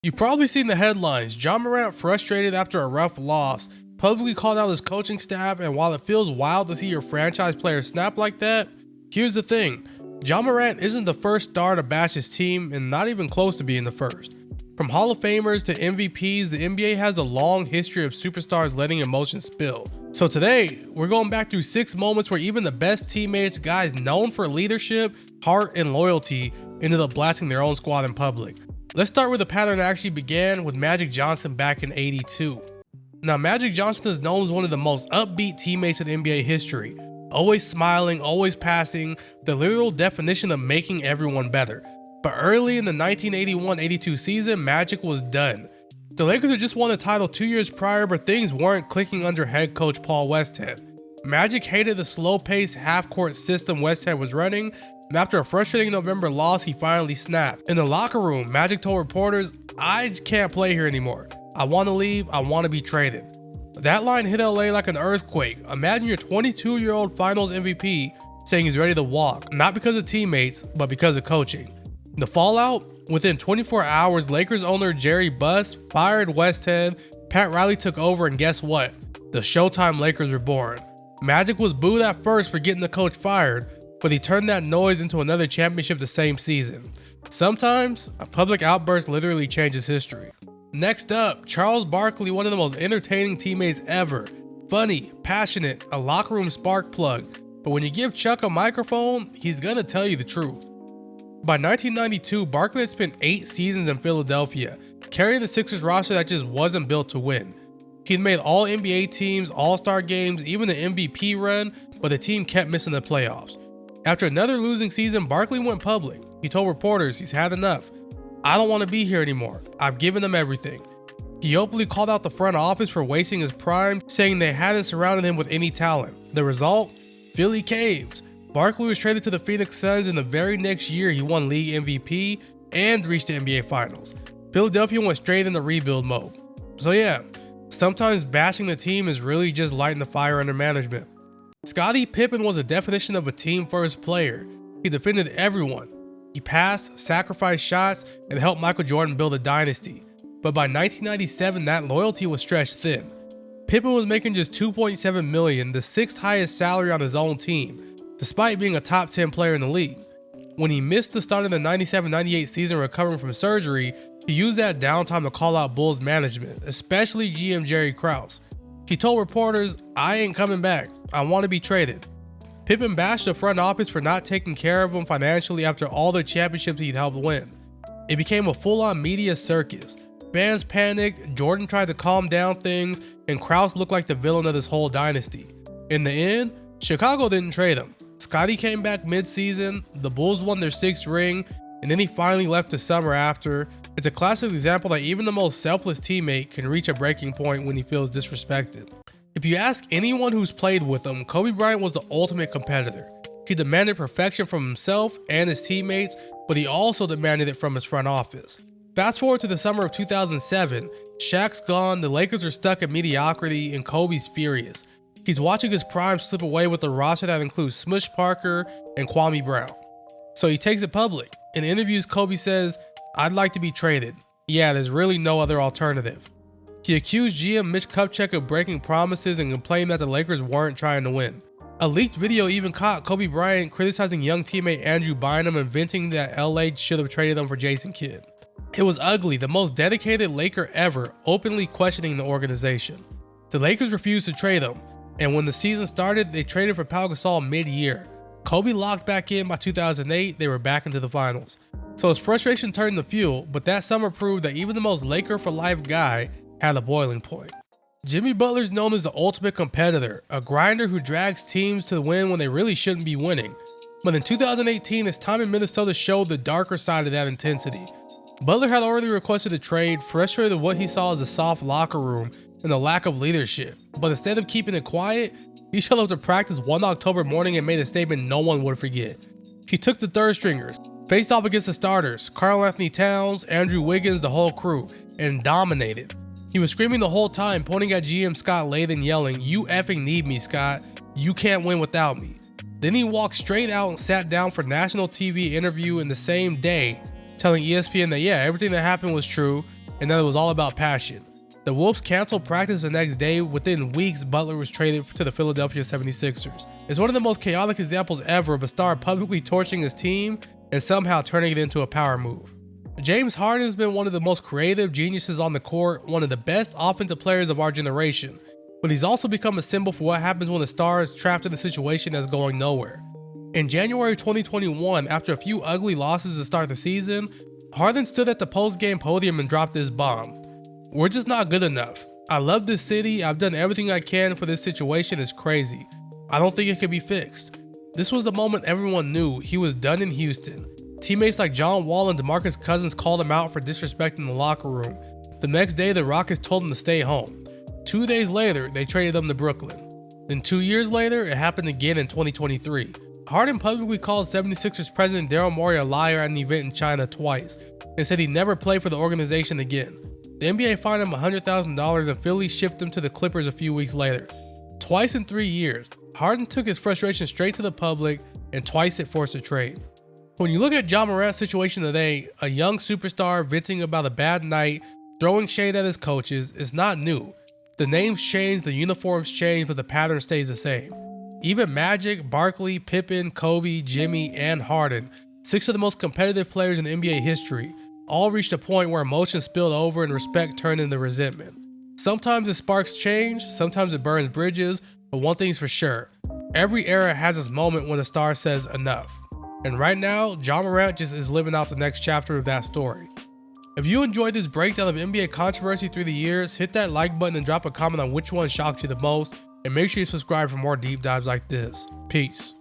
You've probably seen the headlines. John Morant, frustrated after a rough loss, publicly called out his coaching staff, and while it feels wild to see your franchise player snap like that, here's the thing. John Morant isn't the first star to bash his team, and not even close to being the first. From Hall of Famers to MVPs, the NBA has a long history of superstars letting emotions spill. So today, we're going back through 6 moments where even the best teammates, guys known for leadership, heart, and loyalty, ended up blasting their own squad in public. Let's start where the pattern actually began with Magic Johnson back in '82. Now, Magic Johnson is known as one of the most upbeat teammates in NBA history. Always smiling, always passing, the literal definition of making everyone better. But early in the 1981-82 season, Magic was done. The Lakers had just won the title 2 years prior, but things weren't clicking under head coach Paul Westhead. Magic hated the slow-paced half-court system Westhead was running, and after a frustrating November loss, he finally snapped. In the locker room, Magic told reporters, "I just can't play here anymore. I want to leave, I want to be traded." That line hit LA like an earthquake. Imagine your 22-year-old finals MVP saying he's ready to walk, not because of teammates, but because of coaching. The fallout? Within 24 hours, Lakers owner Jerry Buss fired Westhead, Pat Riley took over, and guess what? The Showtime Lakers were born. Magic was booed at first for getting the coach fired, but he turned that noise into another championship the same season. Sometimes, a public outburst literally changes history. Next up, Charles Barkley, one of the most entertaining teammates ever. Funny, passionate, a locker room spark plug, but when you give Chuck a microphone, he's gonna tell you the truth. By 1992, Barkley had spent 8 seasons in Philadelphia, carrying the Sixers roster that just wasn't built to win. He'd made all NBA teams, all-star games, even the MVP run, but the team kept missing the playoffs. After another losing season, Barkley went public. He told reporters he's had enough. "I don't want to be here anymore. I've given them everything." He openly called out the front office for wasting his prime, saying they hadn't surrounded him with any talent. The result? Philly caved. Barkley was traded to the Phoenix Suns, and the very next year he won league MVP and reached the NBA Finals. Philadelphia went straight into rebuild mode. So yeah, sometimes bashing the team is really just lighting the fire under management. Scottie Pippen was a definition of a team-first player. He defended everyone. He passed, sacrificed shots, and helped Michael Jordan build a dynasty. But by 1997, that loyalty was stretched thin. Pippen was making just $2.7 million, the 6th highest salary on his own team, despite being a top 10 player in the league. When he missed the start of the 97-98 season recovering from surgery, he used that downtime to call out Bulls management, especially GM Jerry Krause. He told reporters, "I ain't coming back. I want to be traded." Pippen bashed the front office for not taking care of him financially after all the championships he'd helped win. It became a full-on media circus. Fans panicked, Jordan tried to calm down things, and Krause looked like the villain of this whole dynasty. In the end, Chicago didn't trade him. Scottie came back mid-season, the Bulls won their 6th ring, and then he finally left the summer after. It's a classic example that even the most selfless teammate can reach a breaking point when he feels disrespected. If you ask anyone who's played with him, Kobe Bryant was the ultimate competitor. He demanded perfection from himself and his teammates, but he also demanded it from his front office. Fast forward to the summer of 2007, Shaq's gone, the Lakers are stuck in mediocrity, and Kobe's furious. He's watching his prime slip away with a roster that includes Smush Parker and Kwame Brown. So he takes it public. In interviews, Kobe says, "I'd like to be traded. Yeah, there's really no other alternative." He accused GM Mitch Kupchak of breaking promises and complained that the Lakers weren't trying to win. A leaked video even caught Kobe Bryant criticizing young teammate Andrew Bynum and venting that LA should have traded him for Jason Kidd. It was ugly, the most dedicated Laker ever, openly questioning the organization. The Lakers refused to trade him, and when the season started, they traded for Pau Gasol mid-year. Kobe locked back in by 2008, they were back into the finals. So his frustration turned to fuel, but that summer proved that even the most Laker-for-life guy had a boiling point. Jimmy Butler's known as the ultimate competitor, a grinder who drags teams to win when they really shouldn't be winning. But in 2018, his time in Minnesota showed the darker side of that intensity. Butler had already requested a trade, frustrated with what he saw as a soft locker room and the lack of leadership. But instead of keeping it quiet, he showed up to practice one October morning and made a statement no one would forget. He took the third stringers, faced off against the starters, Karl Anthony Towns, Andrew Wiggins, the whole crew, and dominated. He was screaming the whole time, pointing at GM Scott Lathan, yelling, "You effing need me, Scott. You can't win without me." Then he walked straight out and sat down for national TV interview in the same day, telling ESPN that yeah, everything that happened was true. and that it was all about passion. The Wolves canceled practice the next day. Within weeks, Butler was traded to the Philadelphia 76ers. It's one of the most chaotic examples ever of a star publicly torching his team and somehow turning it into a power move. James Harden has been one of the most creative geniuses on the court, one of the best offensive players of our generation, but he's also become a symbol for what happens when a star is trapped in a situation that's going nowhere. In January 2021, after a few ugly losses to start the season, Harden stood at the post-game podium and dropped this bomb. "We're just not good enough. I love this city. I've done everything I can for this situation. It's crazy. I don't think it can be fixed." This was the moment everyone knew he was done in Houston. Teammates like John Wall and DeMarcus Cousins called him out for disrespecting the locker room. The next day, the Rockets told him to stay home. 2 days later, they traded him to Brooklyn. Then 2 years later, it happened again in 2023. Harden publicly called 76ers president Daryl Morey a liar at an event in China twice and said he'd never play for the organization again. The NBA fined him $100,000 and Philly shipped him to the Clippers a few weeks later. Twice in 3 years, Harden took his frustration straight to the public, and twice it forced a trade. When you look at Ja Morant's situation today, a young superstar venting about a bad night, throwing shade at his coaches, is not new. The names change, the uniforms change, but the pattern stays the same. Even Magic, Barkley, Pippen, Kobe, Jimmy, and Harden, 6 of the most competitive players in NBA history, all reached a point where emotion spilled over and respect turned into resentment. Sometimes it sparks change, sometimes it burns bridges, but one thing's for sure, every era has its moment when a star says enough. And right now, Ja Morant just is living out the next chapter of that story. If you enjoyed this breakdown of NBA controversy through the years, hit that like button and drop a comment on which one shocked you the most, and make sure you subscribe for more deep dives like this. Peace.